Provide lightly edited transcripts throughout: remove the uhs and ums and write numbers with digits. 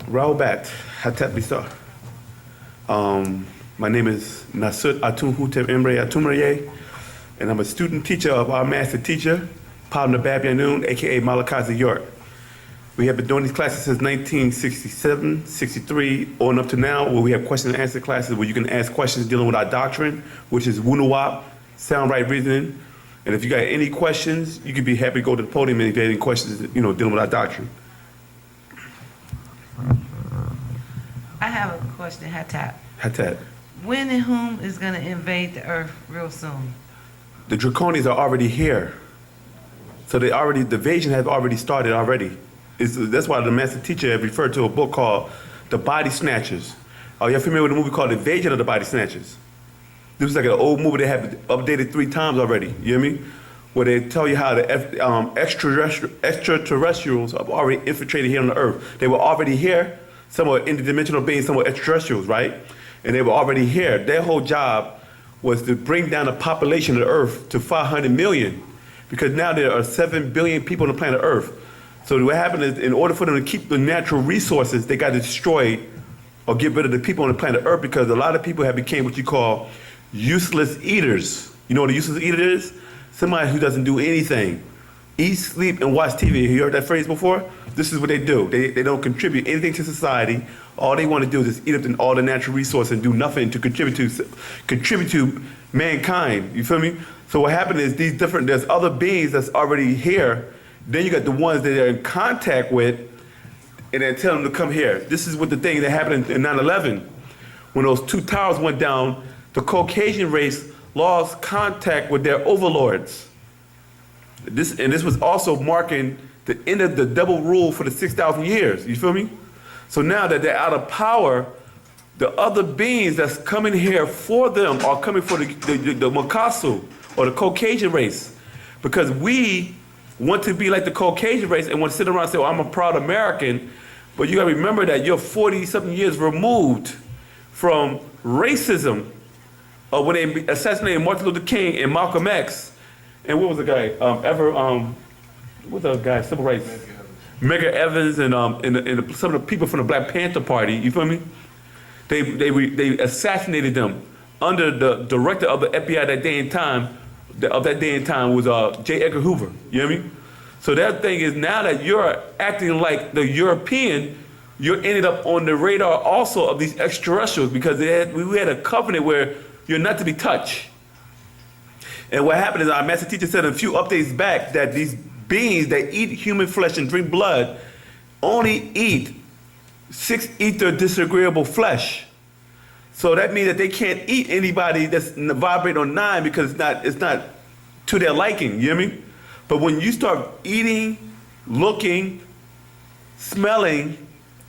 Raobat, Hatep Bisa. My name is Nasut Atun Hutep Emre Atumraye, and I'm a student teacher of our master teacher, Padma Babianoon, aka Malakazi York. We have been doing these classes since 1967, 63, on up to now, where we have question and answer classes where you can ask questions dealing with our doctrine, which is Wu-nuwaup, sound right reasoning. And if you got any questions, you could be happy to go to the podium and if you have any questions, dealing with our doctrine. I have a question, Hatap. Hatat. When and whom is going to invade the earth real soon? The Draconians are already here. So the invasion has already started already. That's why the master teacher had referred to a book called The Body Snatchers. Are you familiar with a movie called Invasion of the Body Snatchers? This was like an old movie they have updated 3 times already, you hear me? Where they tell you how the extraterrestrials have already infiltrated here on the earth. They were already here. Some were interdimensional beings, some were extraterrestrials, right? And they were already here. Their whole job was to bring down the population of the earth to 500 million. Because now there are 7 billion people on the planet Earth. So what happened is, in order for them to keep the natural resources, they got to destroy or get rid of the people on the planet Earth, because a lot of people have become what you call useless eaters. You know what a useless eater is? Somebody who doesn't do anything. Eat, sleep, and watch TV. You heard that phrase before? This is what they do. They don't contribute anything to society. All they want to do is just eat up all the natural resources and do nothing to contribute to mankind. You feel me? So what happened is there's other beings that's already here. Then you got the ones that they're in contact with, and they tell them to come here. This is what the thing that happened in 9/11. When those 2 towers went down, the Caucasian race lost contact with their overlords. This was also marking the end of the double rule for the 6,000 years. You feel me? So now that they're out of power, the other beings that's coming here for them are coming for the Makasu, or the Caucasian race. Because we want to be like the Caucasian race and want to sit around and say, well, I'm a proud American. But you gotta remember that you're 40-something years removed from racism, when they assassinated Martin Luther King and Malcolm X. And what was the guy? What's the guy? Civil rights. Medgar Evans and some of the people from the Black Panther Party. You feel me? They assassinated them under the director of the FBI that day and time. Was J. Edgar Hoover. You know what I mean? So that thing is, now that you're acting like the European, you're ended up on the radar also of these extraterrestrials, because we had a covenant where you're not to be touched. And what happened is, our master teacher said a few updates back that these beings that eat human flesh and drink blood only eat 6 ether disagreeable flesh. So that means that they can't eat anybody that's vibrating on 9, because it's not to their liking, you hear me? But when you start eating, looking, smelling,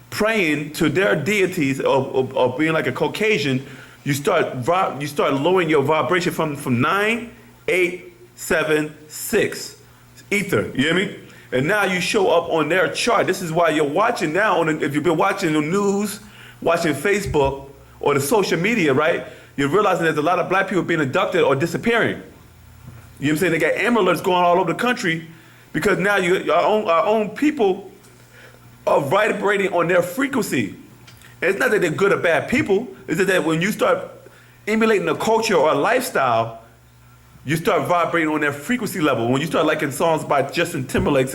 praying to their deities, or being like a Caucasian, you start lowering your vibration from 9, 8, 7, 6 ether, you hear me? And now you show up on their chart. This is why you're watching now, if you've been watching the news, watching Facebook, or the social media, right? You're realizing there's a lot of black people being abducted or disappearing. You know what I'm saying? They got amber alerts going all over the country, because now our own people are vibrating on their frequency. And it's not that they're good or bad people. It's just that when you start emulating a culture or a lifestyle, you start vibrating on their frequency level. When you start liking songs by Justin Timberlake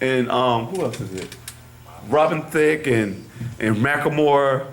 and who else is it? Robin Thicke and Macklemore,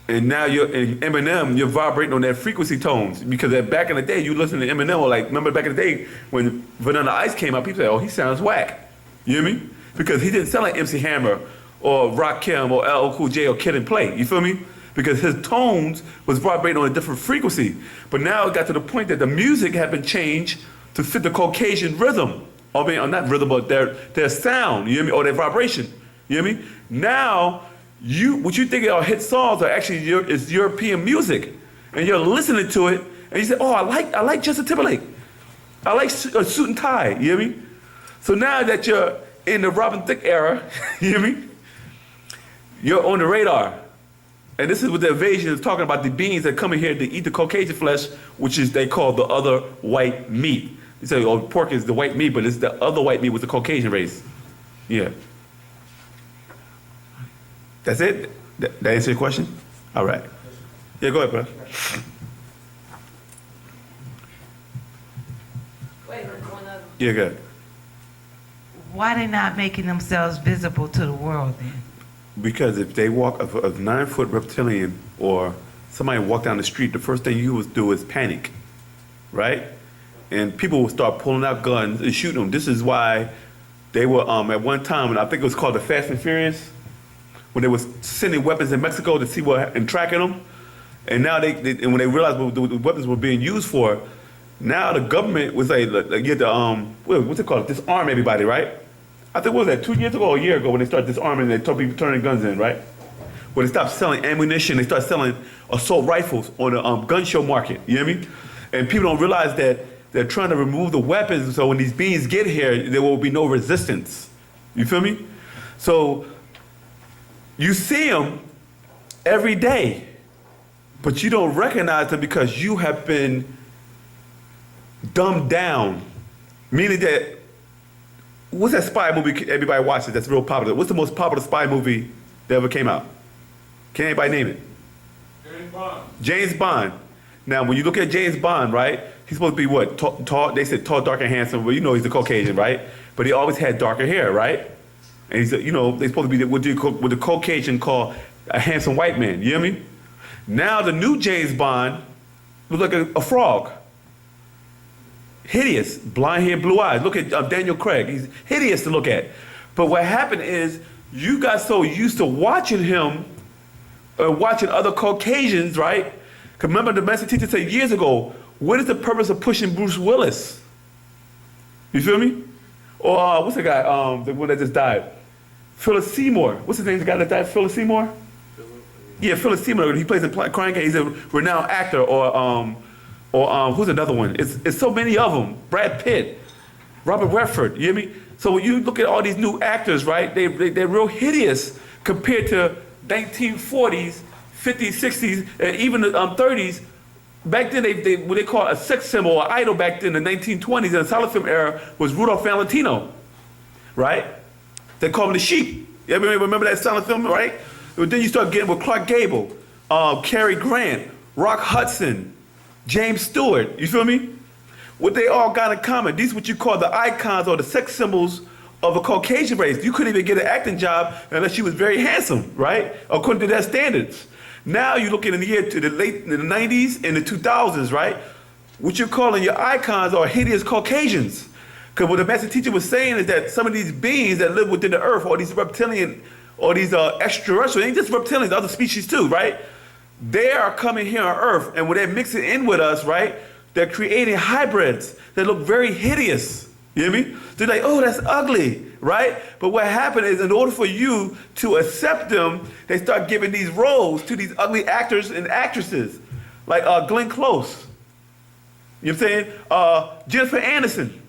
and now in Eminem, you're vibrating on their frequency tones. Because back in the day, you listen to Eminem, or remember back in the day when Vanilla Ice came out, people say, oh, he sounds whack. You hear me? Because he didn't sound like MC Hammer or Rakim or LL Cool J or Kid and Play. You feel me? Because his tones was vibrating on a different frequency. But now it got to the point that the music had been changed to fit the Caucasian rhythm. Or not rhythm, but their sound, you hear me? Or their vibration. You hear me? Now, what you think are hit songs are actually is European music. And you're listening to it, and you say, oh, I like Justin Timberlake. I like a suit and tie, you hear me? So now that you're in the Robin Thicke era, you hear me? You're on the radar. And this is what the invasion is talking about, the beings that come in here to eat the Caucasian flesh, which is they call the other white meat. They say, oh, pork is the white meat, but it's the other white meat with the Caucasian race. Yeah. That's it? That answer your question? All right. Yeah, go ahead, bro. Wait, one other. Yeah, good. Why they not making themselves visible to the world then? Because if they walk a 9-foot reptilian or somebody walk down the street, the first thing you would do is panic, right? And people will start pulling out guns and shooting them. This is why they were at one time, and I think it was called the Fast and Furious, when they was sending weapons in Mexico to see what and tracking them. And now and when they realized what the weapons were being used for, now the government was like you had to what's it called? Disarm everybody, right? I think what was that 2 years ago or a year ago when they started disarming, they told people turning guns in, right? When they stopped selling ammunition, they started selling assault rifles on the gun show market. You know what I mean? And people don't realize that they're trying to remove the weapons, so when these beings get here, there will be no resistance. You feel me? So you see them every day, but you don't recognize them because you have been dumbed down. Meaning that, what's that spy movie everybody watches that's real popular? What's the most popular spy movie that ever came out? Can anybody name it? James Bond. James Bond. Now, when you look at James Bond, right, he's supposed to be what? Tall, they said tall, dark, and handsome. Well, you know he's a Caucasian, right? But he always had darker hair, right? And he's, you know, they're supposed to be what the Caucasian call a handsome white man. You hear me? Now the new James Bond looks like a frog. Hideous, blonde hair, blue eyes. Look at Daniel Craig. He's hideous to look at. But what happened is you got so used to watching him, watching other Caucasians, right? Because remember the master teacher said years ago, what is the purpose of pushing Bruce Willis? You feel me? Or what's the guy, the one that just died? Phyllis Seymour. What's his name, the guy that died, Phyllis Seymour? Yeah, Phyllis Seymour. He plays in Crying Game. He's a renowned actor. Or who's another one? It's so many of them. Brad Pitt, Robert Redford. You hear me? So when you look at all these new actors, right? They're real hideous compared to 1940s, 50s, 60s, and even the 30s. Back then, what they call a sex symbol or idol back then in the 1920s in the silent film era was Rudolph Valentino, right? They call him the Sheep. You ever remember that silent film, right? But then you start getting with Clark Gable, Cary Grant, Rock Hudson, James Stewart. You feel me? What they all got in common, these what you call the icons or the sex symbols of a Caucasian race. You couldn't even get an acting job unless you was very handsome, right? According to their standards. Now you look in the year to the late the 90s and the 2000s, right? What you're calling your icons are hideous Caucasians. Because what the master teacher was saying is that some of these beings that live within the earth, or these reptilian, or these extraterrestrials, ain't just reptilians, other species too, right? They are coming here on earth, and when they're mixing in with us, right, they're creating hybrids that look very hideous. You hear me? They're like, oh, that's ugly, right? But what happened is in order for you to accept them, they start giving these roles to these ugly actors and actresses, like Glenn Close. You know what I'm saying? Jennifer Aniston.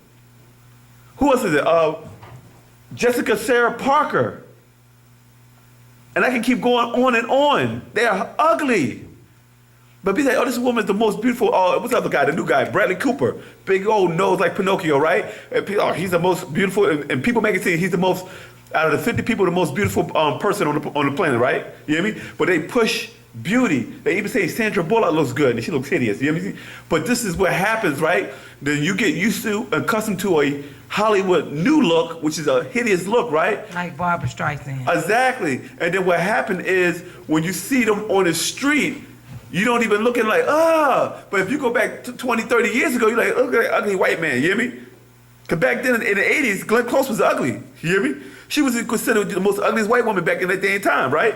Who else is it? Jessica Sarah Parker. And I can keep going on and on. They are ugly. But be like, oh, this woman is the most beautiful. What's the other guy, the new guy? Bradley Cooper. Big old nose like Pinocchio, right? And he's the most beautiful. And people make it seem he's the most, out of the 50 people, the most beautiful person on the planet, right? You hear me? But they push beauty. They even say Sandra Bullock looks good and she looks hideous. You hear me? But this is what happens, right? Then you get used to, accustomed to a Hollywood new look, which is a hideous look, right? Like Barbara Streisand. Exactly. And then what happened is when you see them on the street, you don't even look at it like, but if you go back to 20, 30 years ago, you're like, look at that ugly white man, you hear me? Because back then in the 80s, Glenn Close was ugly, you hear me? She was considered the most ugliest white woman back in that day and time, right?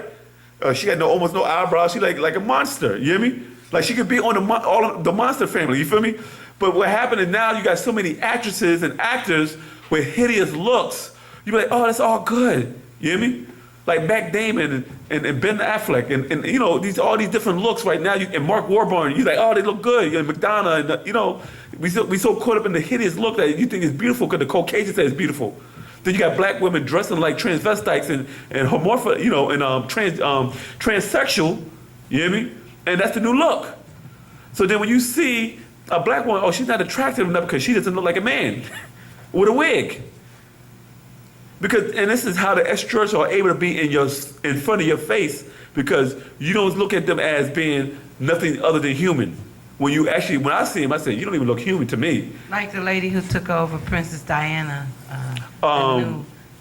She had almost no eyebrows, she like a monster, you hear me? Like she could be on all of the Monster family, you feel me? But what happened is now you got so many actresses and actors with hideous looks, you be like, oh, that's all good, you hear me? Like Matt Damon and Ben Affleck and you know all these different looks right now. And Mark Warburton, you like, oh, they look good. And McDonough, and you know, we so caught up in the hideous look that you think it's beautiful because the Caucasian says it's beautiful. Then you got black women dressing like transvestites and homorphic, you know, and transsexual. You hear me? And that's the new look. So then when you see a black woman, oh, she's not attractive enough because she doesn't look like a man with a wig. Because, and this is how the extraterrestrials are able to be in front of your face, because you don't look at them as being nothing other than human. When I see him, I say, you don't even look human to me. Like the lady who took over Princess Diana,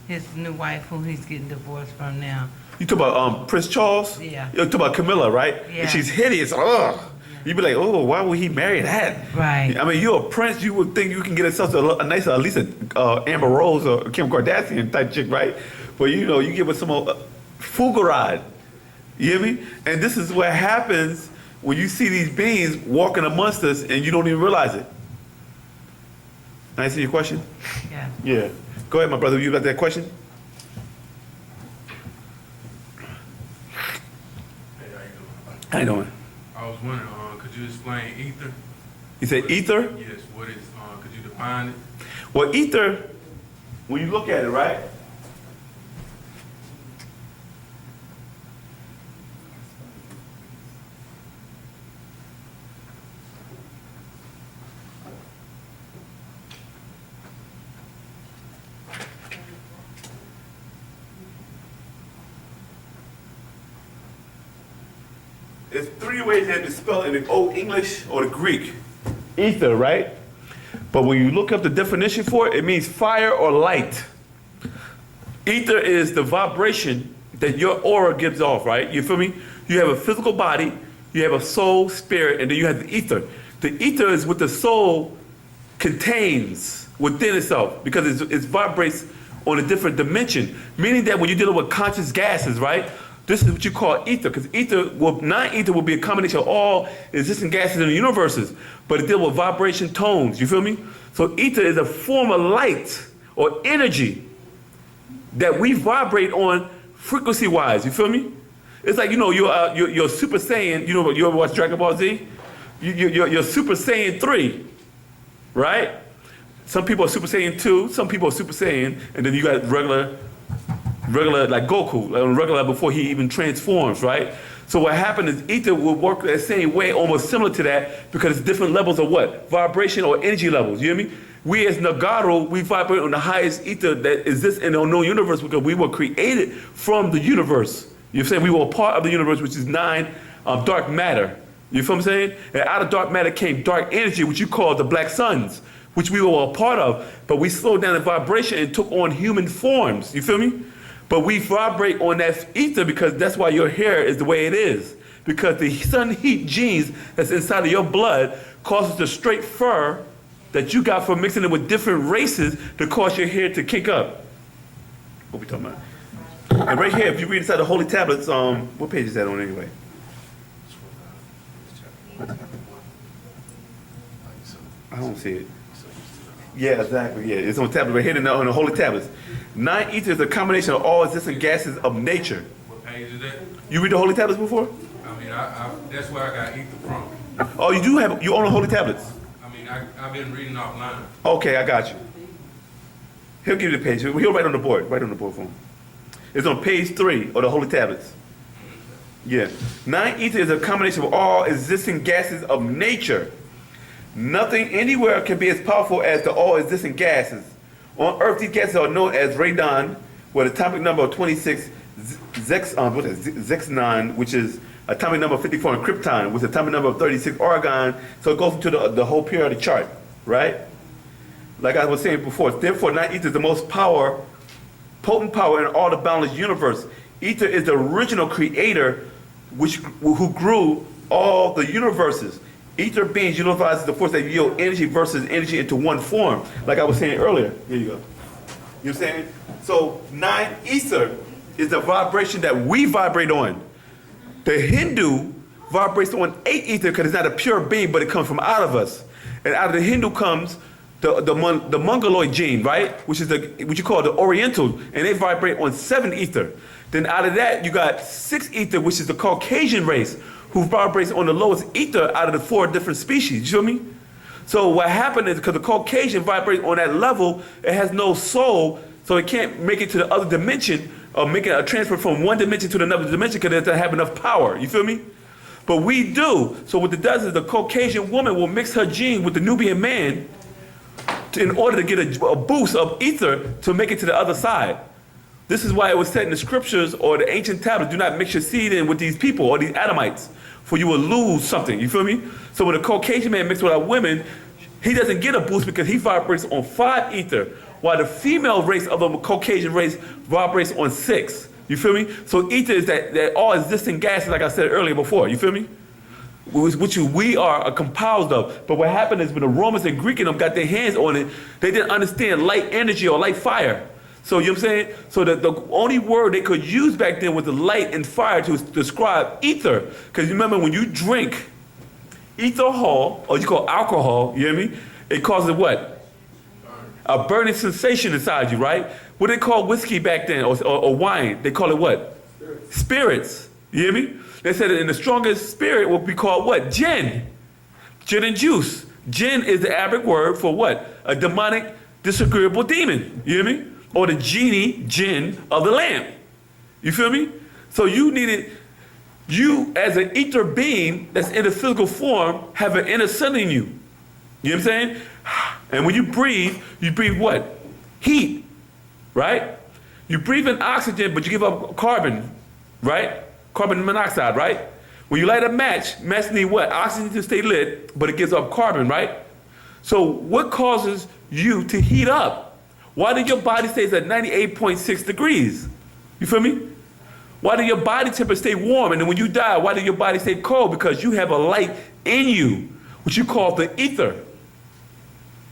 his new wife, who he's getting divorced from now. You talk about Prince Charles? Yeah. You talk about Camilla, right? Yeah. And she's hideous. Ugh. You'd be like, oh, why would he marry that? Right. I mean, you're a prince. You would think you can get yourself a nice, at least Amber Rose or Kim Kardashian type chick, right? But you know, you get with some Fugarad. You hear me? And this is what happens when you see these beings walking amongst us and you don't even realize it. Can I answer your question? Yeah. Yeah. Go ahead, my brother. You got that question? Hey, How you doing? I was wondering, could you explain ether? You said ether? Yes, what is, could you define it? Well, ether, when you look at it, right? There's three ways that it's spelled in the Old English or the Greek. Ether, right? But when you look up the definition for it, it means fire or light. Ether is the vibration that your aura gives off, right? You feel me? You have a physical body, you have a soul, spirit, and then you have the ether. The ether is what the soul contains within itself, because it vibrates on a different dimension. Meaning that when you're dealing with conscious gases, right? This is what you call ether, because non-ether will be a combination of all existing gases in the universes, but it deals with vibration tones, you feel me? So ether is a form of light or energy that we vibrate on frequency-wise, you feel me? It's like, you know, you're Super Saiyan, you know, you ever watch Dragon Ball Z? You're Super Saiyan 3, right? Some people are Super Saiyan 2, some people are Super Saiyan, and then you got regular like Goku, like regular before he even transforms, right? So what happened is ether will work the same way, almost similar to that, because it's different levels of what? Vibration or energy levels, you hear me? We as Nagaru, we vibrate on the highest ether that exists in the unknown universe, because we were created from the universe. You're saying we were a part of the universe, which is dark matter. You feel what I'm saying? And out of dark matter came dark energy, which you call the black suns, which we were a part of, but we slowed down the vibration and took on human forms, you feel me? But we vibrate on that ether because that's why your hair is the way it is. Because the sun heat genes that's inside of your blood causes the straight fur that you got from mixing it with different races to cause your hair to kick up. What we talking about? And right here, if you read inside the Holy Tablets, what page is that on anyway? I don't see it. Yeah, exactly. Yeah, it's on tablet right here on the Holy Tablets. 9 ether is a combination of all existing gases of nature. What page is that? You read the Holy Tablets before? I mean, that's where I got ether from. Oh, you own the Holy Tablets? I mean, I've been reading offline. Okay, I got you. He'll give you the page. He'll write on the board for him. It's on page 3 of the Holy Tablets. Yeah. 9 ether is a combination of all existing gases of nature. Nothing anywhere can be as powerful as the all existing gases. On Earth, these gases are known as radon, with an atomic number of 26, Zexnon, which is atomic number 54, and krypton, with atomic number of 36, argon. So it goes into the whole periodic chart, right? Like I was saying before, therefore, 9 ether is the most potent power in all the boundless universe. Ether is the original creator who grew all the universes. Ether beings utilizes the force that yield energy versus energy into one form. Like I was saying earlier. Here you go. You know what I'm saying? So 9 ether is the vibration that we vibrate on. The Hindu vibrates on 8 ether because it's not a pure being, but it comes from out of us. And out of the Hindu comes the Mongoloid gene, right? Which is what you call the Oriental, and they vibrate on 7 ether. Then out of that, you got 6 ether, which is the Caucasian race, who vibrates on the lowest ether out of the 4 different species. You feel me? So what happened is because the Caucasian vibrates on that level, it has no soul, so it can't make it to the other dimension or make it a transfer from one dimension to another dimension because it doesn't have enough power. You feel me? But we do. So what it does is the Caucasian woman will mix her gene with the Nubian man in order to get a boost of ether to make it to the other side. This is why it was said in the scriptures or the ancient tablets, do not mix your seed in with these people or these Adamites, for you will lose something. You feel me? So when a Caucasian man mixes with our women, he doesn't get a boost because he vibrates on 5 ether, while the female race of the Caucasian race vibrates on 6. You feel me? So ether is that all existing gases, like I said earlier before. You feel me? Which we are composed of. But what happened is when the Romans and Greek and them got their hands on it, they didn't understand light energy or light fire. So you know what I'm saying? So the only word they could use back then was the light and fire to describe ether. Because you remember when you drink ethanol, or you call alcohol, you hear me? It causes what? A burning sensation inside you, right? What they call whiskey back then, or wine, they call it what? Spirits. You hear me? They said that in the strongest spirit will be called what? Gin. Gin and juice. Gin is the Arabic word for what? A demonic, disagreeable demon. You hear me? Or the genie, jinn of the lamp. You feel me? So you as an ether being that's in a physical form have an inner sun in you. You know what I'm saying? And when you breathe what? Heat, right? You breathe in oxygen, but you give up carbon, right? Carbon monoxide, right? When you light a match need what? Oxygen to stay lit, but it gives up carbon, right? So what causes you to heat up? Why did your body stay at 98.6 degrees? You feel me? Why did your body temperature stay warm? And then when you die, why did your body stay cold? Because you have a light in you, which you call the ether.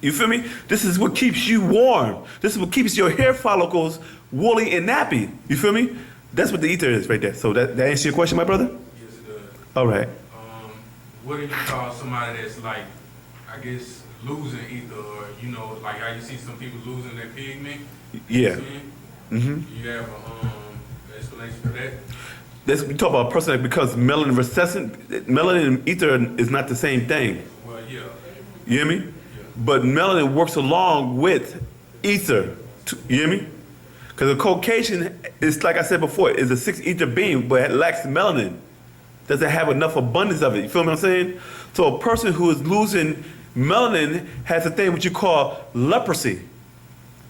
You feel me? This is what keeps you warm. This is what keeps your hair follicles woolly and nappy. You feel me? That's what the ether is right there. So that answers your question, my brother? Yes, it does. All right. What do you call somebody that's like, I guess, losing ether, or like how you see some people losing their pigment? Yeah. Mm-hmm. You have an explanation for that? We talk about a person that becomes melanin recessant. Melanin and ether is not the same thing. Well, yeah. You hear me? Yeah. But melanin works along with ether. You hear me? Because a Caucasian is, like I said before, is a 6 ether being, but it lacks melanin. Doesn't have enough abundance of it. You feel what I'm saying? So a person who is losing melanin has a thing what you call leprosy.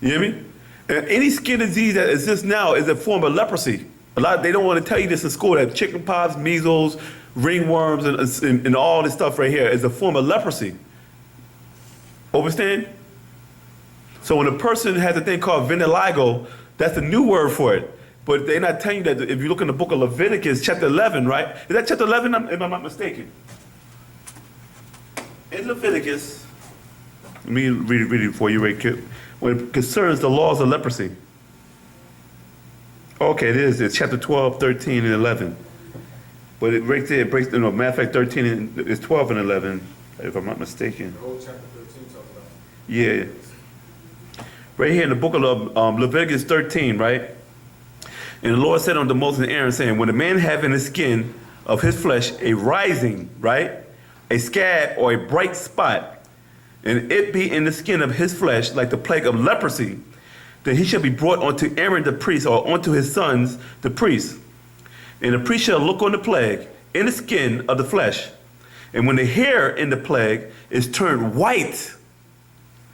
You hear me? And any skin disease that exists now is a form of leprosy. They don't want to tell you this in school, that chicken pox, measles, ringworms, and all this stuff right here is a form of leprosy. Understand? So when a person has a thing called vitiligo, that's a new word for it. But they're not telling you that if you look in the book of Leviticus, chapter 11, right? Is that chapter 11, if I'm not mistaken? In Leviticus, let me read it for you right quick. When it concerns the laws of leprosy. Okay, it is. It's chapter 12, 13, and 11. But it right there, it breaks, matter of fact, 13 and it's 12 and 11, if I'm not mistaken. The whole chapter 13 talks about it. Yeah. Right here in the book of Leviticus 13, right? And the Lord said unto Moses and Aaron, saying, when a man have in his skin of his flesh a rising, right? A scab or a bright spot, and it be in the skin of his flesh like the plague of leprosy, then he shall be brought unto Aaron the priest, or unto his sons the priests. And the priest shall look on the plague in the skin of the flesh. And when the hair in the plague is turned white,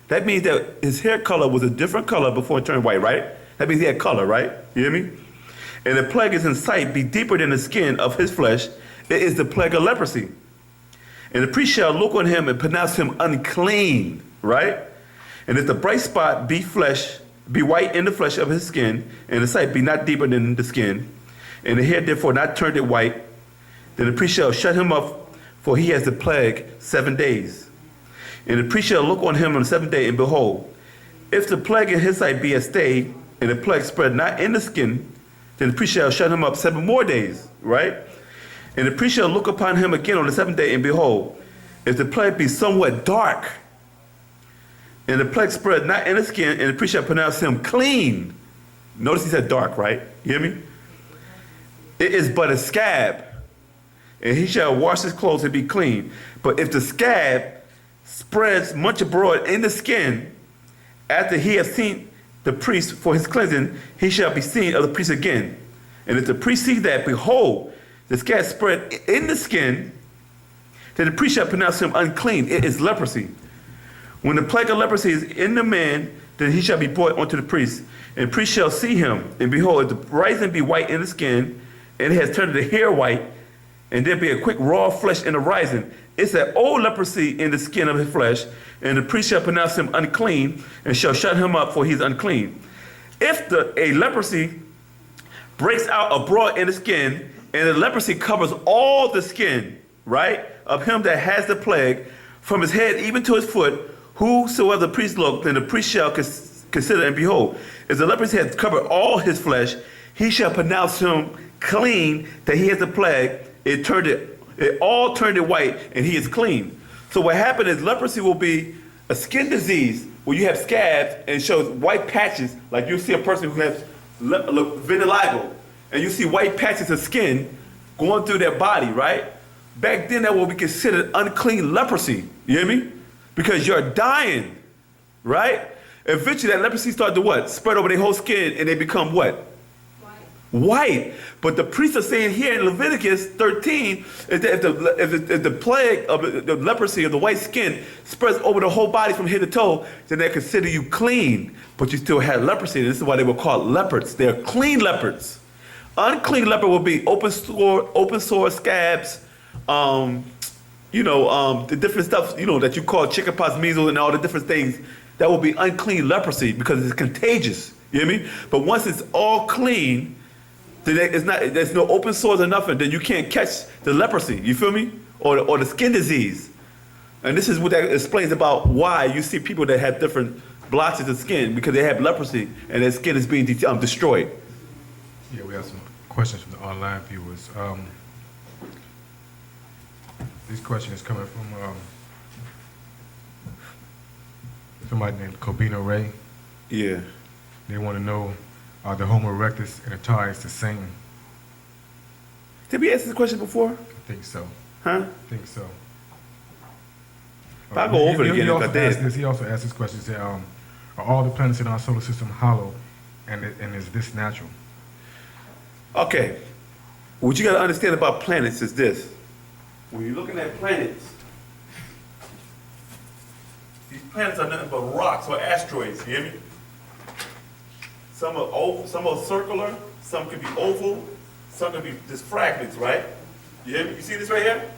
that means that his hair color was a different color before it turned white, right? That means he had color, right? You hear me? And the plague is in sight, be deeper than the skin of his flesh, it is the plague of leprosy. And the priest shall look on him and pronounce him unclean, right? And if the bright spot be white in the flesh of his skin, and the sight be not deeper than the skin, and the hair therefore not turned it white, then the priest shall shut him up, for he has the plague 7 days. And the priest shall look on him on the 7th day, and behold, if the plague in his sight be a stay, and the plague spread not in the skin, then the priest shall shut him up 7 more days, right? And the priest shall look upon him again on the 7th day, and behold, if the plague be somewhat dark, and the plague spread not in the skin, and the priest shall pronounce him clean. Notice he said dark, right? You hear me? It is but a scab, and he shall wash his clothes and be clean. But if the scab spreads much abroad in the skin, after he has seen the priest for his cleansing, he shall be seen of the priest again. And if the priest see that, behold, the scab spread in the skin, then the priest shall pronounce him unclean. It is leprosy. When the plague of leprosy is in the man, then he shall be brought unto the priest, And priest shall see him, and behold, if the rising be white in the skin, and it has turned the hair white, and there be a quick raw flesh in the rising, it's an old leprosy in the skin of his flesh, and the priest shall pronounce him unclean, and shall shut him up, for he is unclean. If a leprosy breaks out abroad in the skin, and the leprosy covers all the skin, right, of him that has the plague, from his head even to his foot, whosoever the priest look, then the priest shall consider, and behold, if the leprosy has covered all his flesh, he shall pronounce him clean, that he has the plague. It all turned it white, and he is clean. So what happened is leprosy will be a skin disease where you have scabs and shows white patches, like you see a person who has vitiligo, and you see white patches of skin going through their body, right? Back then that would be considered unclean leprosy. You hear me? Because you're dying, right? Eventually that leprosy started to what? Spread over their whole skin, and they become what? White. But the priests are saying here in Leviticus 13 is that if the plague of the leprosy of the white skin spreads over the whole body from head to toe, then they consider you clean, but you still had leprosy. This is why they were called leopards. They're clean leopards. Unclean leopard will be open sore scabs, the different stuff, that you call chickenpox, measles, and all the different things. That will be unclean leprosy because it's contagious. You hear me? But once it's all clean, then there's no open sores or nothing, then you can't catch the leprosy, you feel me? Or the skin disease. And this is what that explains about why you see people that have different blotches of skin, because they have leprosy and their skin is being destroyed. Yeah, we have some questions from the online viewers. This question is coming from somebody named Cobino Ray. Yeah. They want to know, are the Homo erectus and Atari the same? Did we answer this question before? I think so. Huh? I think so. I'll go over it again if I did. He also asked this question, he said, are all the planets in our solar system hollow, and is this natural? Okay. What you got to understand about planets is this. When you're looking at planets, these planets are nothing but rocks or asteroids, you hear me? Some are oval, some are circular, some could be oval, some could be just fragments, right? You hear me? You see this right here?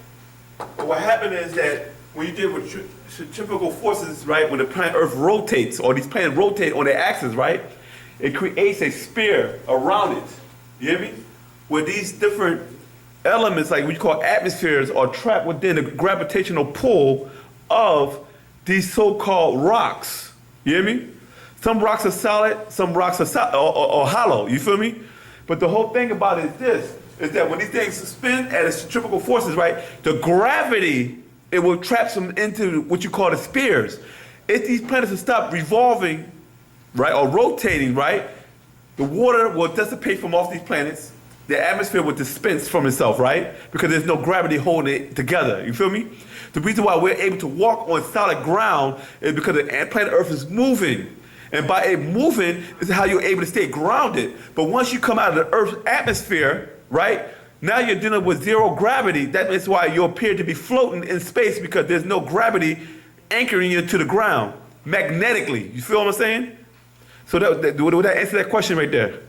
But what happened is that when you deal with centrifugal forces, right, when the planet Earth rotates, or these planets rotate on their axis, right, it creates a sphere around it. You hear me? Where these different elements, like we call atmospheres, are trapped within the gravitational pull of these so-called rocks. You hear me? Some rocks are solid, some rocks are or hollow. You feel me? But the whole thing about it is this, is that when these things spin at its centrifugal forces, right, the gravity, it will trap them into what you call the spheres. If these planets will stop revolving, right, or rotating, right, the water will dissipate from off these planets. The atmosphere will dispense from itself, right? Because there's no gravity holding it together. You feel me? The reason why we're able to walk on solid ground is because the planet Earth is moving. And by it moving is how you're able to stay grounded. But once you come out of the Earth's atmosphere, right, now you're dealing with zero gravity. That is why you appear to be floating in space, because there's no gravity anchoring you to the ground magnetically. You feel what I'm saying? So would that answer that question right there?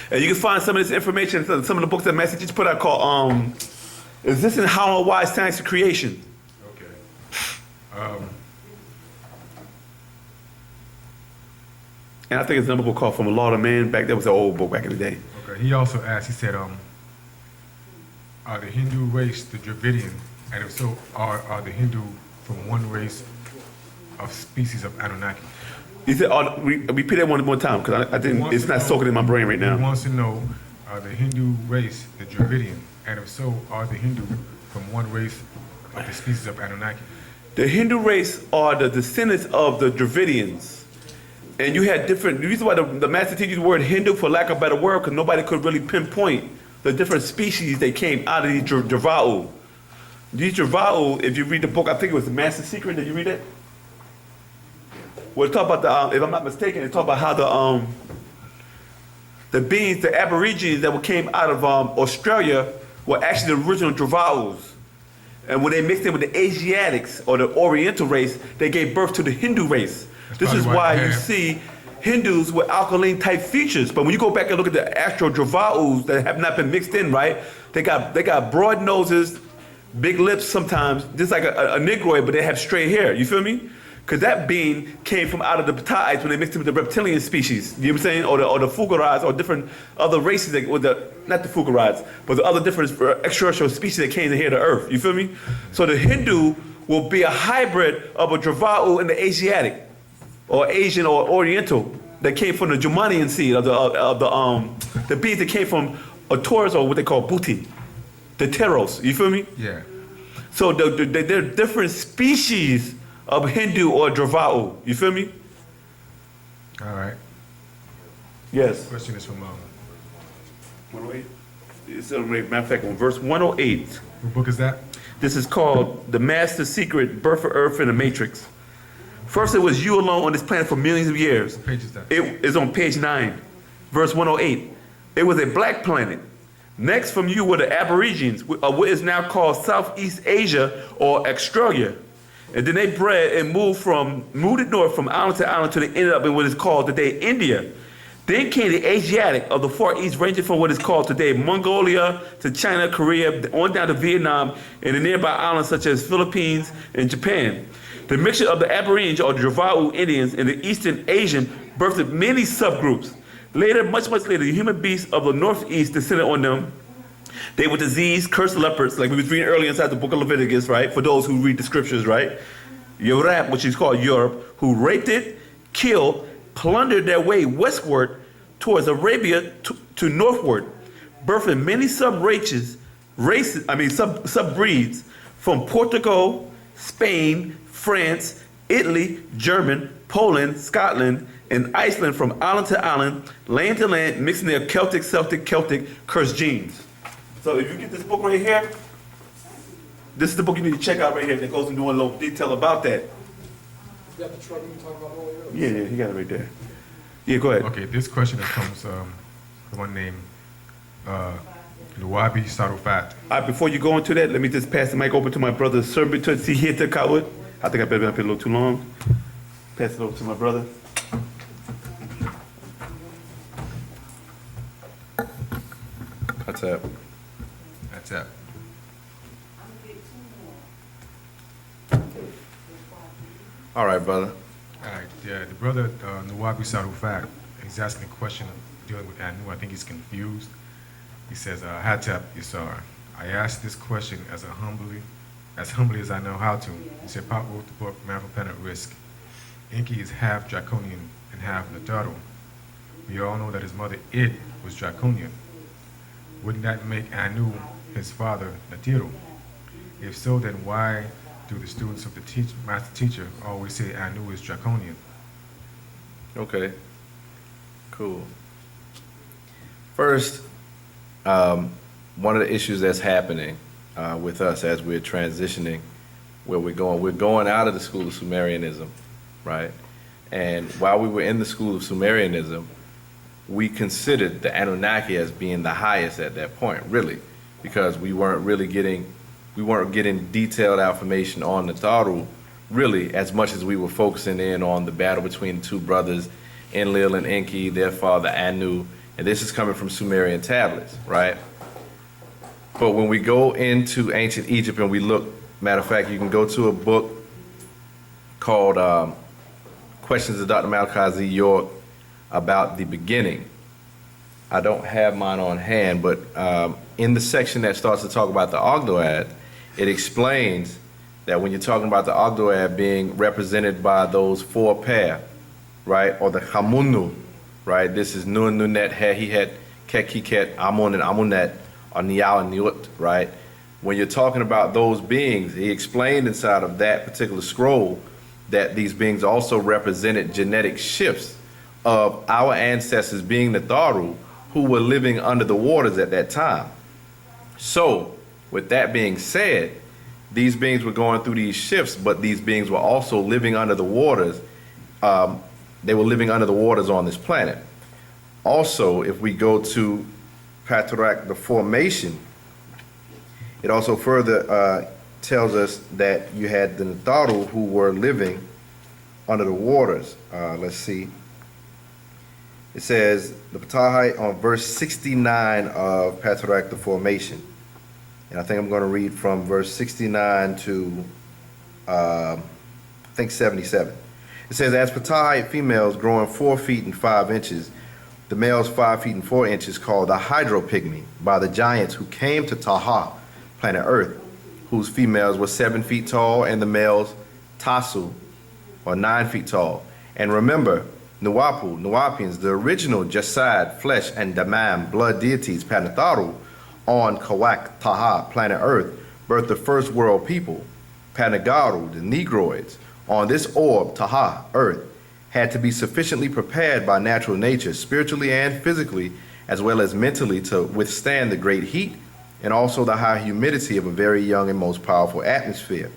And you can find some of this information in some of the books that Massachusetts put out called Is This in How and Why Science of Creation? Okay. And I think it's another book called From a Law to Man. That was an old book back in the day. Okay. He also asked, he said, are the Hindu race the Dravidian? And if so, are the Hindu from one race of species of Anunnaki? He said, repeat that one more time, because I didn't. It's not soaking in my brain right now. He wants to know, are the Hindu race the Dravidian? And if so, are the Hindu from one race of the species of Anunnaki? The Hindu race are the descendants of the Dravidians. And you had different, the reason why the master teaches the word Hindu, for lack of a better word, because nobody could really pinpoint the different species that came out of these Drava'u. These Drava'u, if you read the book, I think it was The Master Secret, did you read it? Well, it talk about if I'm not mistaken, it talk about how the beings, the Aborigines that came out of Australia were actually the original Drava'us. And when they mixed in with the Asiatics, or the Oriental race, they gave birth to the Hindu race. This is probably why why you they have- see Hindus with alkaline type features. But when you go back and look at the astral Drava'us that have not been mixed in, right? They got broad noses, big lips sometimes, just like a Negroid, but they have straight hair. You feel me? Because that being came from out of the Pt.1 when they mixed it with the reptilian species. You know what I'm saying? Or the Fugarides or different other races, not the Fugarides, but the other different extraterrestrial species that came to here to Earth. You feel me? So the Hindu will be a hybrid of a Drava'u and the Asiatic, or Asian or Oriental, that came from the Jumanian seed of the beings that came from a Taurus or what they call Bhuti, the Teros. You feel me? Yeah. So they're different species of Hindu or Drava'u. You feel me? All right. Yes. Question is from 108. It's matter of fact, on verse 108. what book is that? This is called The Master Secret, Birth of Earth and the Matrix. First, it was you alone on this planet for millions of years. What page is that? It is on page 9, verse 108. It was a black planet. Next from you were the Aborigines of what is now called Southeast Asia or Australia. And then they bred and moved it north from island to island till they ended up in what is called today India. Then came the Asiatic of the Far East, ranging from what is called today Mongolia to China, Korea, on down to Vietnam, and the nearby islands such as Philippines and Japan. The mixture of the Aborigines or Drava'u Indians and the Eastern Asian birthed many subgroups. Later, much later, the human beasts of the Northeast descended on them. They were diseased, cursed leopards, like we was reading earlier inside the book of Leviticus, right? For those who read the scriptures, right? Europe, which is called Europe, who raped it, killed, plundered their way westward towards Arabia to northward, birthing many subbreeds from Portugal, Spain, France, Italy, German, Poland, Scotland, and Iceland, from island to island, land to land, mixing their Celtic, cursed genes. So if you get this book right here, this is the book you need to check out right here that goes into a little detail about that. You got the truck you were talking about earlier? Yeah, he got it right there. Yeah, go ahead. Okay, this question comes from one named Luwabi Sarufat. Before you go into that, let me just pass the mic over to my brother, Serbi Tsihita Kawut. I think I've been up here a little too long. Pass it over to my brother. What's up? That's it. All right, brother. All right, yeah, the brother Luwabi Sarufat, he's asking a question dealing with Anu. I think he's confused. He says, Hatep Isar, I asked this question as humbly as I know how to. He said, Pop wrote the book, Man for Planet Risk. Enki is half Draconian and half Natharu. We all know that his mother, Id, was Draconian. Wouldn't that make Anu his father, Natiru? If so, then why do the students of the master teacher always say Anu is Draconian? Okay. Cool. First, one of the issues that's happening with us as we're transitioning, where we're going out of the school of Sumerianism, right? And while we were in the school of Sumerianism, we considered the Anunnaki as being the highest at that point, really, because we weren't getting detailed information on the Natharu, really, as much as we were focusing in on the battle between the two brothers, Enlil and Enki, their father Anu, and this is coming from Sumerian tablets, right? But when we go into ancient Egypt and we look, matter of fact, you can go to a book called Questions of Dr. Malachi Z. York about the beginning. I don't have mine on hand, but in the section that starts to talk about the Ogdoad, it explains that when you're talking about the Ogdoad being represented by those four pair, right, or the Hamunu, right, this is Nun, Nunet, He, Het, Kek, Kiket, Amun, and Amunet, or Nial and Niut, right? When you're talking about those beings, he explained inside of that particular scroll that these beings also represented genetic shifts of our ancestors being the Natharu, who were living under the waters at that time. So, with that being said, these beings were going through these shifts, but these beings were also living under the waters. They were living under the waters on this planet. Also, if we go to Patrak, the formation, it also further tells us that you had the Natharu who were living under the waters. Let's see. It says, the Patahite on verse 69 of Patarak, the formation. And I think I'm going to read from verse 69 to, I think 77. It says, as Patahite females growing 4 feet and 5 inches, the males 5 feet and 4 inches, called the hydropygmy by the giants who came to Taha, planet Earth, whose females were 7 feet tall and the males Tasu, or 9 feet tall. And remember, Wu-nuwaupu, Nuwaupians, the original Jasad, flesh, and Damam, blood deities, Planetary, on Kawak, Taha, planet Earth, birthed the first world people, Panagaru, the Negroids, on this orb, Taha, Earth, had to be sufficiently prepared by natural nature, spiritually and physically, as well as mentally, to withstand the great heat and also the high humidity of a very young and most powerful atmosphere,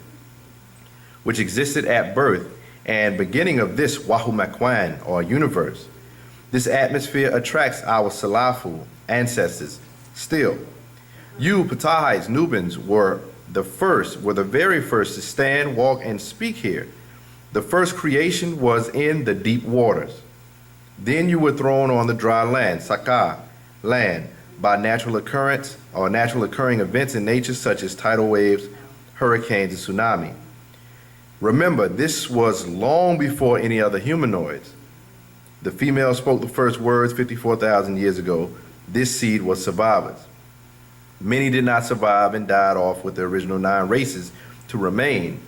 which existed at birth and beginning of this Wahumakwan, or universe. This atmosphere attracts our Salafu ancestors still. You, Patahites, Nubans, were the very first to stand, walk, and speak here. The first creation was in the deep waters. Then you were thrown on the dry land, Saka, land, by natural occurrence or natural occurring events in nature such as tidal waves, hurricanes, and tsunami. Remember, this was long before any other humanoids. The female spoke the first words 54,000 years ago. This seed was survivors. Many did not survive and died off with the original 9 races to remain,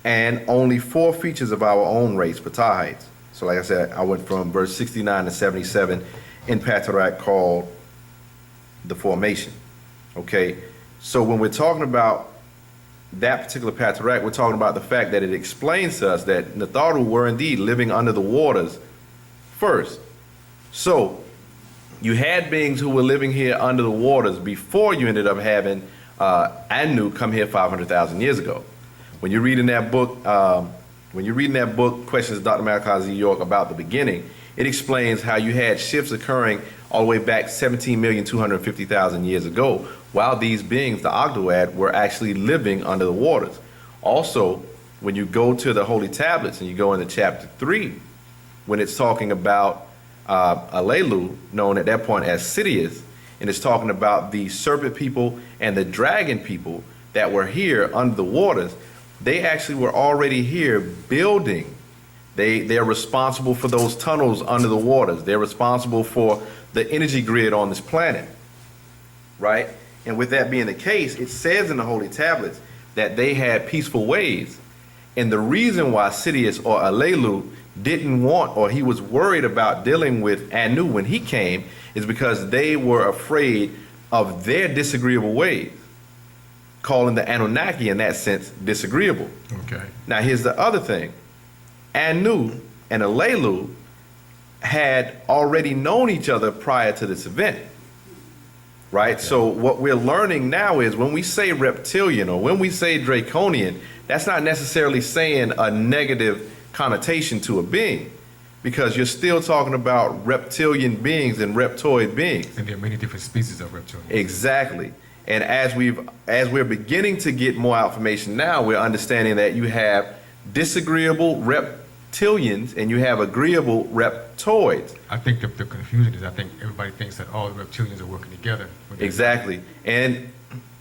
and only 4 features of our own race, Patahites. So like I said, I went from verse 69 to 77 in Patarak, called the formation. Okay, so when we're talking about that particular Patarak, we're talking about the fact that it explains to us that Natharu were indeed living under the waters first. So you had beings who were living here under the waters before you ended up having Anu come here 500,000 years ago. When you're reading that book, Questions of Dr. Malachi Z. York about the beginning, it explains how you had shifts occurring all the way back 17,250,000 years ago, while these beings, the Ogdoad, were actually living under the waters. Also, when you go to the Holy Tablets and you go into chapter 3, when it's talking about Alelu, known at that point as Sidious, and it's talking about the serpent people and the dragon people that were here under the waters, they actually were already here building. They're responsible for those tunnels under the waters. They're responsible for the energy grid on this planet, right? And with that being the case, it says in the Holy Tablets that they had peaceful ways. And the reason why Sidious or Alelu didn't want, or he was worried about dealing with Anu when he came, is because they were afraid of their disagreeable ways, calling the Anunnaki in that sense disagreeable. Okay. Now here's the other thing. Anu and Alelu had already known each other prior to this event, right? So what we're learning now is when we say reptilian or when we say draconian, that's not necessarily saying a negative connotation to a being, because you're still talking about reptilian beings and reptoid beings. And there are many different species of reptilians. Exactly. And as we're beginning to get more information now, we're understanding that you have disagreeable reptilians and you have agreeable reptoids. I think the confusion is, I think everybody thinks that all the reptilians are working together. Exactly. And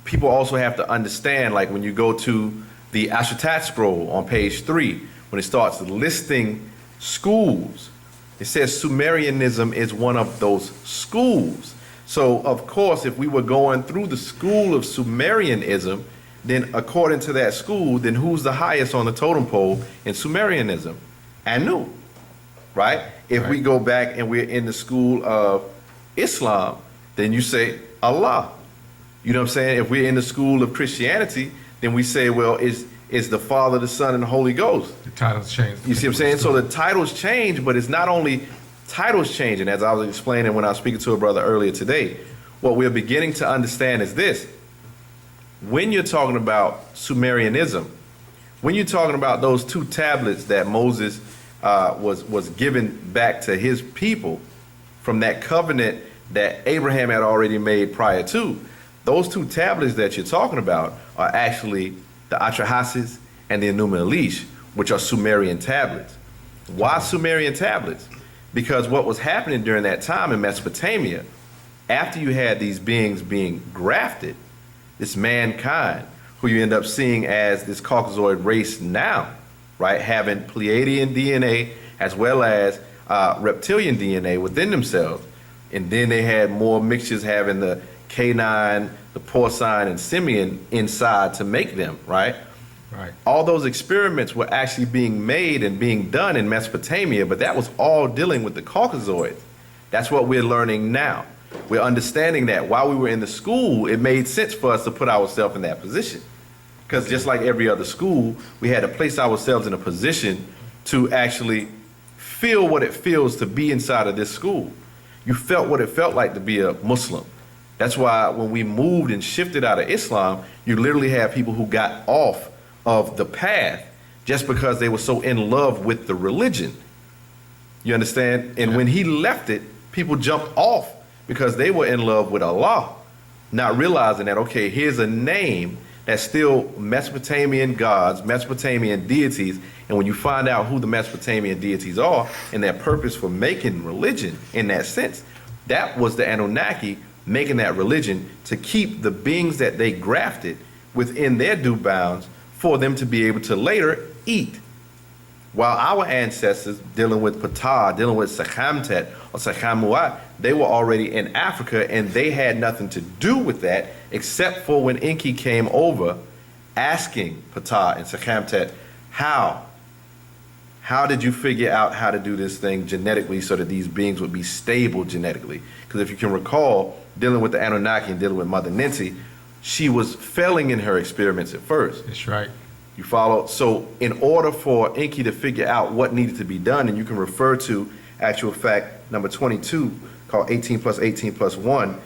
people also have to understand, like when you go to the Ashtat scroll on page 3, when it starts listing schools, it says Sumerianism is one of those schools. So, of course, if we were going through the school of Sumerianism, then according to that school, then who's the highest on the totem pole in Sumerianism? Anu, right? If we go back and we're in the school of Islam, then you say Allah. You know what I'm saying? If we're in the school of Christianity, then we say, well, is the Father, the Son, and the Holy Ghost. The titles change. You see what I'm saying? So the titles change, but it's not only titles changing, as I was explaining when I was speaking to a brother earlier today. What we're beginning to understand is this. When you're talking about Sumerianism, when you're talking about those 2 tablets that Moses was given back to his people from that covenant that Abraham had already made prior to, those 2 tablets that you're talking about are actually the Atrahasis and the Enuma Elish, which are Sumerian tablets. Why Sumerian tablets? Because what was happening during that time in Mesopotamia, after you had these beings being grafted, this mankind, who you end up seeing as this Caucasoid race now, right, having Pleiadian DNA as well as reptilian DNA within themselves. And then they had more mixtures having the canine, the porcine, and simian inside to make them, right? Right. All those experiments were actually being made and being done in Mesopotamia, but that was all dealing with the Caucasoids. That's what we're learning now. We're understanding that while we were in the school, it made sense for us to put ourselves in that position. Because just like every other school, we had to place ourselves in a position to actually feel what it feels to be inside of this school. You felt what it felt like to be a Muslim. That's why when we moved and shifted out of Islam, you literally had people who got off of the path just because they were so in love with the religion. You understand? And when he left it, people jumped off because they were in love with Allah, not realizing that, okay, here's a name that's still Mesopotamian gods, Mesopotamian deities, and when you find out who the Mesopotamian deities are and their purpose for making religion in that sense, that was the Anunnaki making that religion to keep the beings that they grafted within their due bounds for them to be able to later eat. While our ancestors, dealing with Ptah, dealing with Sekhamtet or Sekhamuat, they were already in Africa and they had nothing to do with that except for when Enki came over asking Ptah and Sekhamtet, how did you figure out how to do this thing genetically so that these beings would be stable genetically? Because if you can recall, dealing with the Anunnaki and dealing with Mother Ninti, she was failing in her experiments at first. That's right. You follow? So in order for Enki to figure out what needed to be done, and you can refer to actual fact number 22, called 18 plus 18 plus 1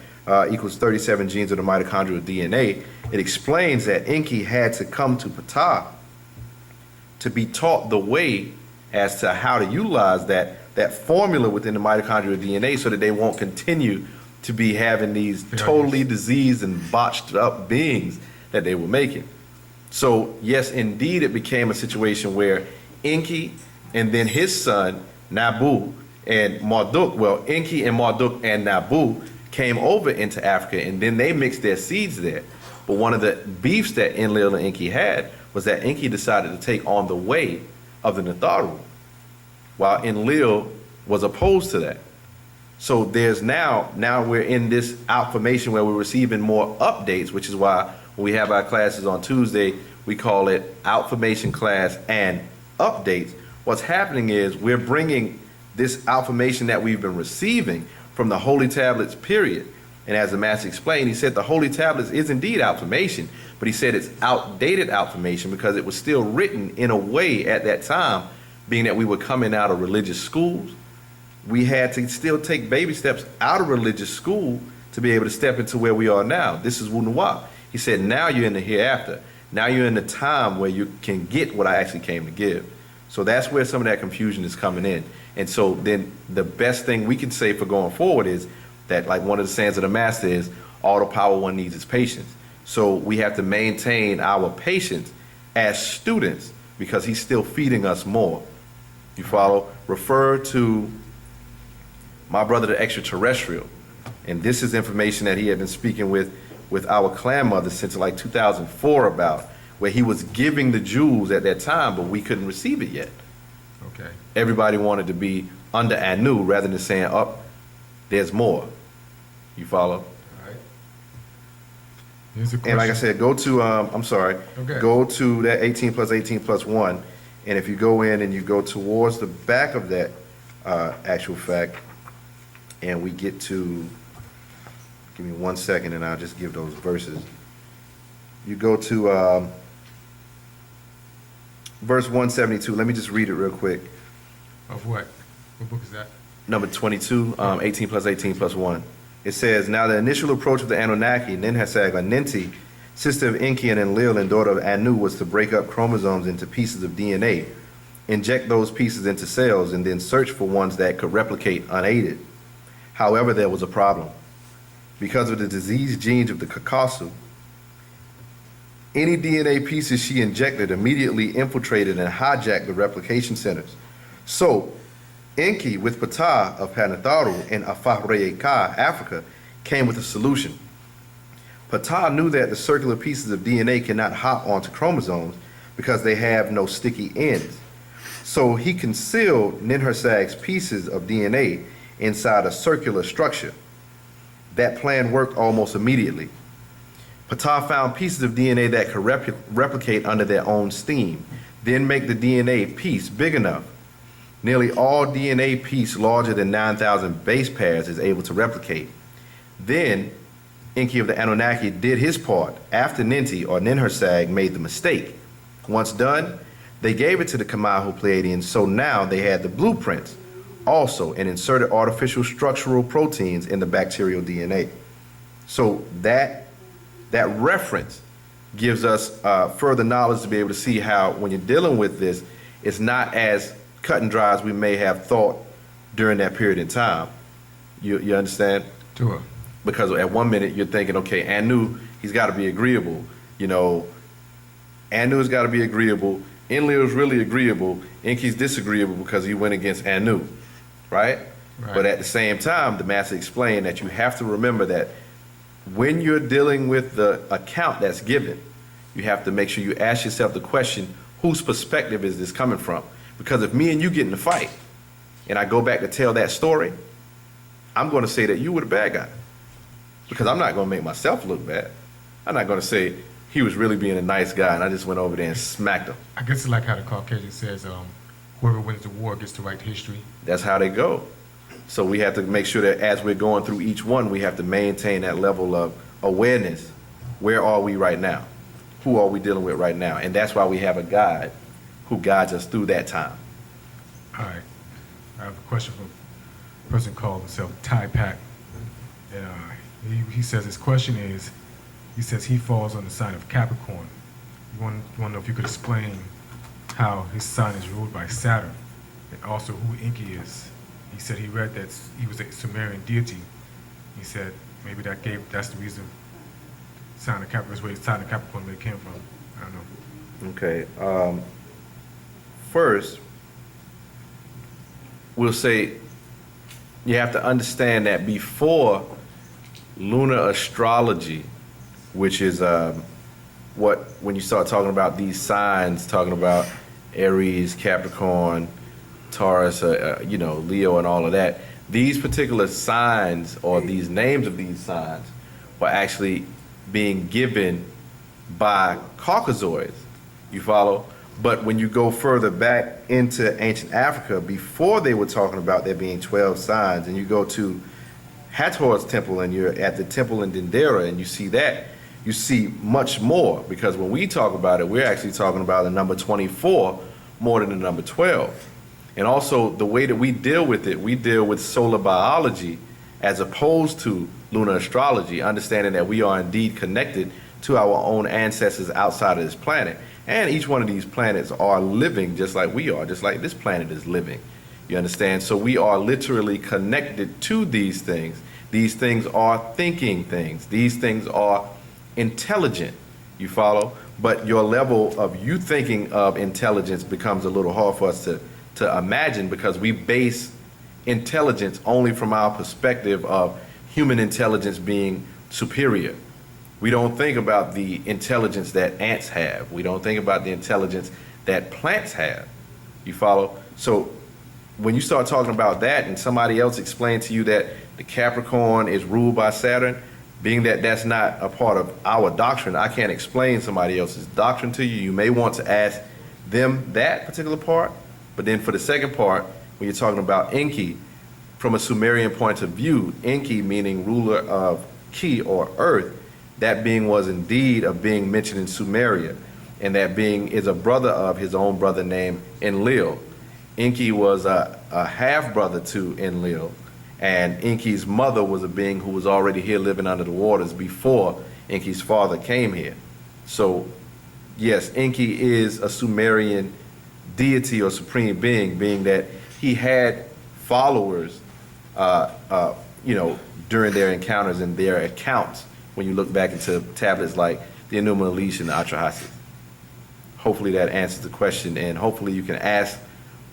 equals 37 genes of the mitochondrial DNA, it explains that Enki had to come to Ptah to be taught the way as to how to utilize that formula within the mitochondrial DNA so that they won't continue to be having these totally diseased and botched up beings that they were making. So yes, indeed, it became a situation where Enki and then his son, Nabu, and Marduk, well, Enki and Marduk and Nabu came over into Africa and then they mixed their seeds there. But one of the beefs that Enlil and Enki had was that Enki decided to take on the way of the Natharu, while Enlil was opposed to that. So there's now we're in this outformation where we're receiving more updates, which is why when we have our classes on Tuesday, we call it outformation class and updates. What's happening is we're bringing this outformation that we've been receiving from the Holy Tablets, period. And as the Master explained, he said the Holy Tablets is indeed outformation, but he said it's outdated outformation because it was still written in a way at that time, being that we were coming out of religious schools. We had to still take baby steps out of religious school to be able to step into where we are now. This is Wu-nuwaup. He said, now you're in the hereafter. Now you're in the time where you can get what I actually came to give. So that's where some of that confusion is coming in. And so then the best thing we can say for going forward is that, like one of the sayings of the Master is, all the power one needs is patience. So we have to maintain our patience as students because he's still feeding us more. You follow? Refer to my brother, the extraterrestrial. And this is information that he had been speaking with our clan mother since like 2004 about, where he was giving the jewels at that time, but we couldn't receive it yet. Okay. Everybody wanted to be under Anu rather than saying, oh, there's more. You follow? All right. Here's a question. And like I said, go to, Okay. go to that 18 plus 1. And if you go in and you go towards the back of that actual fact, and we get to, give me 1 second and I'll just give those verses. You go to verse 172. Let me just read it real quick. Of what? What book is that? Number 22, 18 plus 18 plus 1. It says, now the initial approach of the Anunnaki, Ninhasag, or Ninti, sister of Enki and Enlil and daughter of Anu, was to break up chromosomes into pieces of DNA, inject those pieces into cells, and then search for ones that could replicate unaided. However, there was a problem. Because of the diseased genes of the Kakasu, any DNA pieces she injected immediately infiltrated and hijacked the replication centers. So, Enki with Ptah of Panatharu in Afahreika, Africa, came with a solution. Ptah knew that the circular pieces of DNA cannot hop onto chromosomes because they have no sticky ends. So he concealed Ninhursag's pieces of DNA inside a circular structure. That plan worked almost immediately. Ptah found pieces of DNA that could replicate under their own steam, then make the DNA piece big enough. Nearly all DNA piece larger than 9,000 base pairs is able to replicate. Then, Enki of the Anunnaki did his part after Ninti or Ninhursag made the mistake. Once done, they gave it to the Kamahu Pleiadians, so now they had the blueprints also and inserted artificial structural proteins in the bacterial DNA. So that reference gives us further knowledge to be able to see how when you're dealing with this, it's not as cut and dry as we may have thought during that period in time. You understand? Sure. Because at one minute you're thinking, okay, Anu, he's got to be agreeable. You know, Anu's got to be agreeable. Enlil's really agreeable. Enki's disagreeable because he went against Anu, right? But at the same time, the master explained that you have to remember that when you're dealing with the account that's given, you have to make sure you ask yourself the question, whose perspective is this coming from? Because if me and you get in a fight and I go back to tell that story, I'm going to say that you were the bad guy. Because I'm not going to make myself look bad. I'm not going to say he was really being a nice guy and I just went over there and smacked him. I guess it's like how the Caucasian says, whoever wins the war gets to write history. That's how they go. So we have to make sure that as we're going through each one, we have to maintain that level of awareness. Where are we right now? Who are we dealing with right now? And that's why we have a guide who guides us through that time. All right. I have a question from a person called himself Ty Pack. And he says his question is, he says he falls on the sign of Capricorn. You want to know if you could explain how his sign is ruled by Saturn and also who Enki is. He said he read that he was a Sumerian deity. He said maybe that's the reason sign of Capricorn, where his sign of Capricorn may came from. I don't know. Okay. First, we'll say you have to understand that before lunar astrology, which is when you start talking about these signs, talking about Aries, Capricorn, Taurus, Leo and all of that, these particular signs or these names of these signs were actually being given by Caucasoids. You follow? But when you go further back into ancient Africa, before they were talking about there being 12 signs, and you go to Hathor's temple and you're at the temple in Dendera and you see that, you see much more, because when we talk about it, we're actually talking about the number 24 more than the number 12. And also the way that we deal with it, we deal with solar biology as opposed to lunar astrology, understanding that we are indeed connected to our own ancestors outside of this planet. And each one of these planets are living just like we are, just like this planet is living. You understand? So we are literally connected to these things. These things are thinking things. These things are intelligent. You follow? But your level of you thinking of intelligence becomes a little hard for us to imagine, because we base intelligence only from our perspective of human intelligence being superior. We don't think about the intelligence that ants have. We don't think about the intelligence that plants have. You follow? So when you start talking about that and somebody else explains to you that the Capricorn is ruled by Saturn, being that that's not a part of our doctrine, I can't explain somebody else's doctrine to you. You may want to ask them that particular part. But then for the second part, when you're talking about Enki, from a Sumerian point of view, Enki meaning ruler of Ki or earth, that being was indeed a being mentioned in Sumeria, and that being is a brother of his own brother named Enlil. Enki was a half-brother to Enlil, and Enki's mother was a being who was already here living under the waters before Enki's father came here. So, yes, Enki is a Sumerian deity or supreme being that he had followers, during their encounters and their accounts. When you look back into tablets like the Enuma Elish and the Atrahasis. Hopefully that answers the question, and hopefully you can ask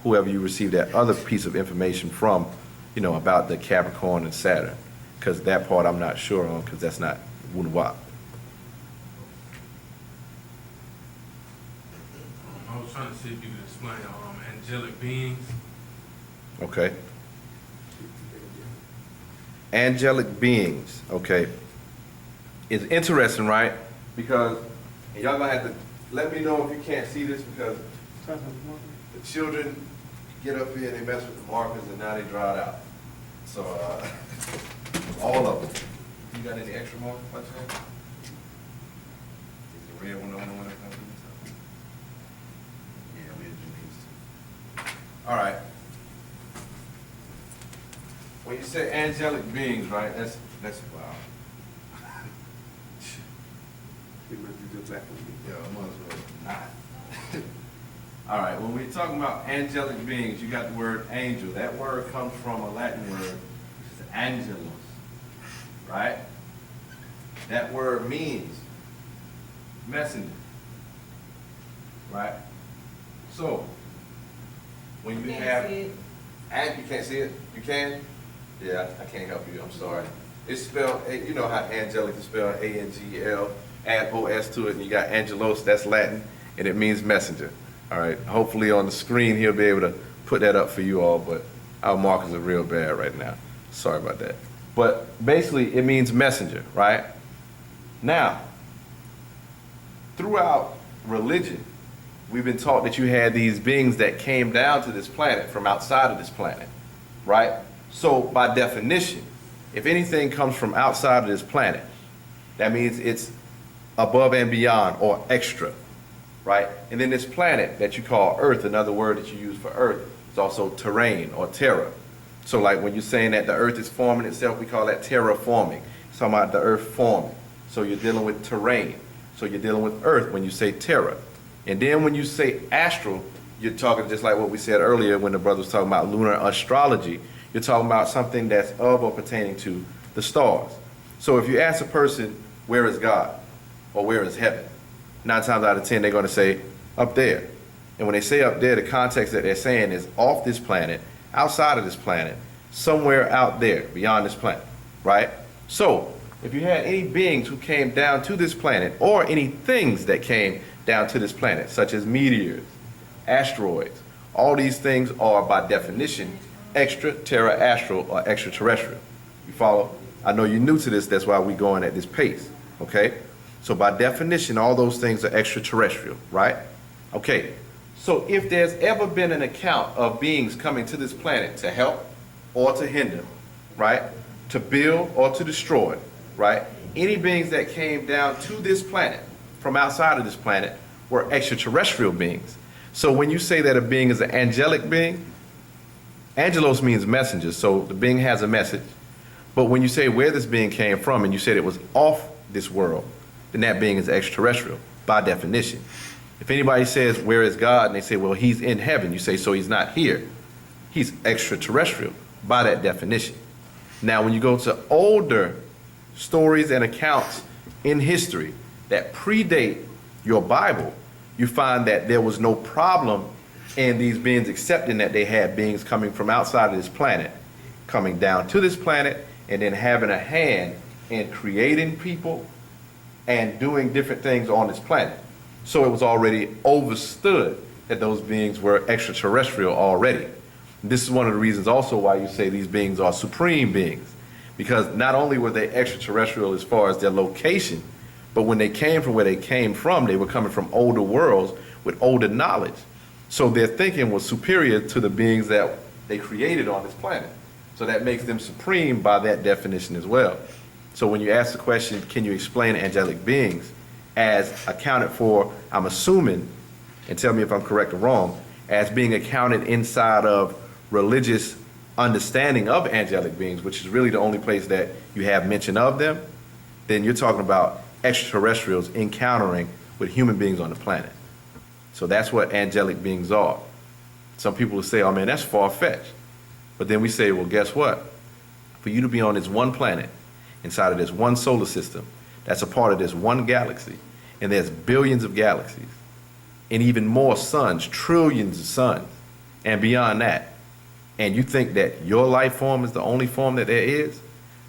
whoever you receive that other piece of information from, you know, about the Capricorn and Saturn. Because that part I'm not sure on, because that's not Wu-nuwaup. I was trying to see if you could explain angelic beings. Okay. Angelic beings, okay. It's interesting, right? Because, and y'all gonna have to let me know if you can't see this, because the children get up here and they mess with the markers and now they dried out. So, all of them. You got any extra markers by chance? Is the red one the only one that comes in? Yeah, we do these two. All right. When you say angelic beings, right, that's wow. Yeah, I might as well not. All right, when we're talking about angelic beings, you got the word angel. That word comes from a Latin word, which is angelus, right? That word means messenger, right? So, when you have, and you can't see it, you can? Yeah, I can't help you, I'm sorry. It's spelled, you know how angelic is spelled, A-N-G-L, add O-S to it, and you got angelos, that's Latin, and it means messenger. All right, hopefully on the screen he'll be able to put that up for you all, but our markers are real bad right now. Sorry about that. But basically it means messenger, right? Now, throughout religion, we've been taught that you had these beings that came down to this planet from outside of this planet, right? So by definition, if anything comes from outside of this planet, that means it's above and beyond or extra, right? And then this planet that you call Earth, another word that you use for Earth, is also terrain or terra. So like when you're saying that the Earth is forming itself, we call that terraforming. It's talking about the Earth forming. So you're dealing with terrain. So you're dealing with Earth when you say terra. And then when you say astral, you're talking just like what we said earlier when the brother was talking about lunar astrology. You're talking about something that's of or pertaining to the stars. So if you ask a person, where is God? Or where is heaven? 9 times out of 10, they're going to say, up there. And when they say up there, the context that they're saying is off this planet, outside of this planet, somewhere out there, beyond this planet, right? So, if you had any beings who came down to this planet, or any things that came down to this planet, such as meteors, asteroids, all these things are, by definition, extraterrestrial or extraterrestrial. You follow? I know you're new to this, that's why we're going at this pace, okay? So by definition, all those things are extraterrestrial, right? Okay, so if there's ever been an account of beings coming to this planet to help or to hinder, right? To build or to destroy, right? Any beings that came down to this planet from outside of this planet were extraterrestrial beings. So when you say that a being is an angelic being, angelos means messenger, so the being has a message. But when you say where this being came from and you said it was off this world, then that being is extraterrestrial, by definition. If anybody says, where is God? And they say, well, he's in heaven. You say, so he's not here. He's extraterrestrial, by that definition. Now, when you go to older stories and accounts in history that predate your Bible, you find that there was no problem in these beings accepting that they had beings coming from outside of this planet, coming down to this planet, and then having a hand in creating people and doing different things on this planet. So it was already understood that those beings were extraterrestrial already. This is one of the reasons also why you say these beings are supreme beings, because not only were they extraterrestrial as far as their location, but when they came from where they came from, they were coming from older worlds with older knowledge. So their thinking was superior to the beings that they created on this planet. So that makes them supreme by that definition as well. So when you ask the question, can you explain angelic beings as accounted for, I'm assuming, and tell me if I'm correct or wrong, as being accounted inside of religious understanding of angelic beings, which is really the only place that you have mention of them, then you're talking about extraterrestrials encountering with human beings on the planet. So that's what angelic beings are. Some people will say, oh man, that's far-fetched. But then we say, well, guess what? For you to be on this one planet, inside of this one solar system, that's a part of this one galaxy, and there's billions of galaxies, and even more suns, trillions of suns. and beyond that, and you think that your life form is the only form that there is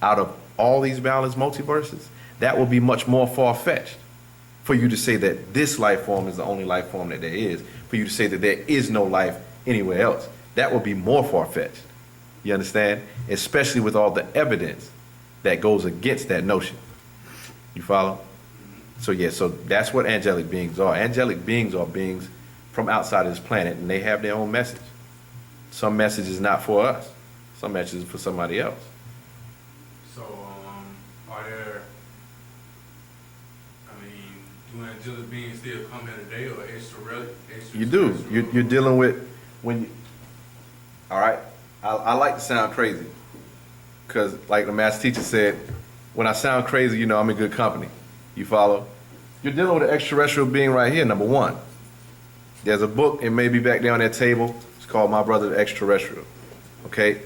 out of all these balanced multiverses, that will be much more far-fetched for you to say that this life form is the only life form that there is, for you to say that there is no life anywhere else. That would be more far-fetched. You understand? Especially with all the evidence that goes against that notion. You follow? So yeah, so that's what angelic beings are. Angelic beings are beings from outside of this planet, and they have their own message. Some message is not for us. Some message is for somebody else. So, are there, do angelic beings still come in today or extra? You do. You're dealing with when you, all right, I like to sound crazy because like the master teacher said, when I sound crazy, you know I'm in good company. You follow? You're dealing with an extraterrestrial being right here, number one. There's a book, it may be back there on that table. It's called My Brother the Extraterrestrial. Okay?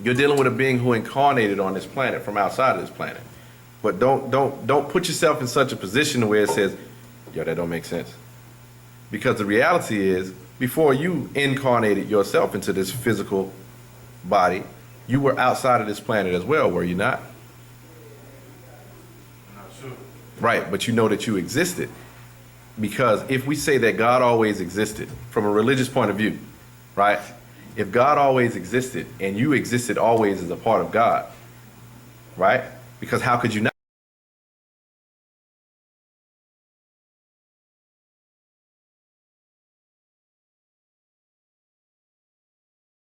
You're dealing with a being who incarnated on this planet from outside of this planet. But don't put yourself in such a position where it says, yo, that don't make sense. Because the reality is, before you incarnated yourself into this physical body, you were outside of this planet as well, were you not? I'm not sure. Right, but you know that you existed. Because if we say that God always existed, from a religious point of view, right? If God always existed and you existed always as a part of God, right? Because how could you not?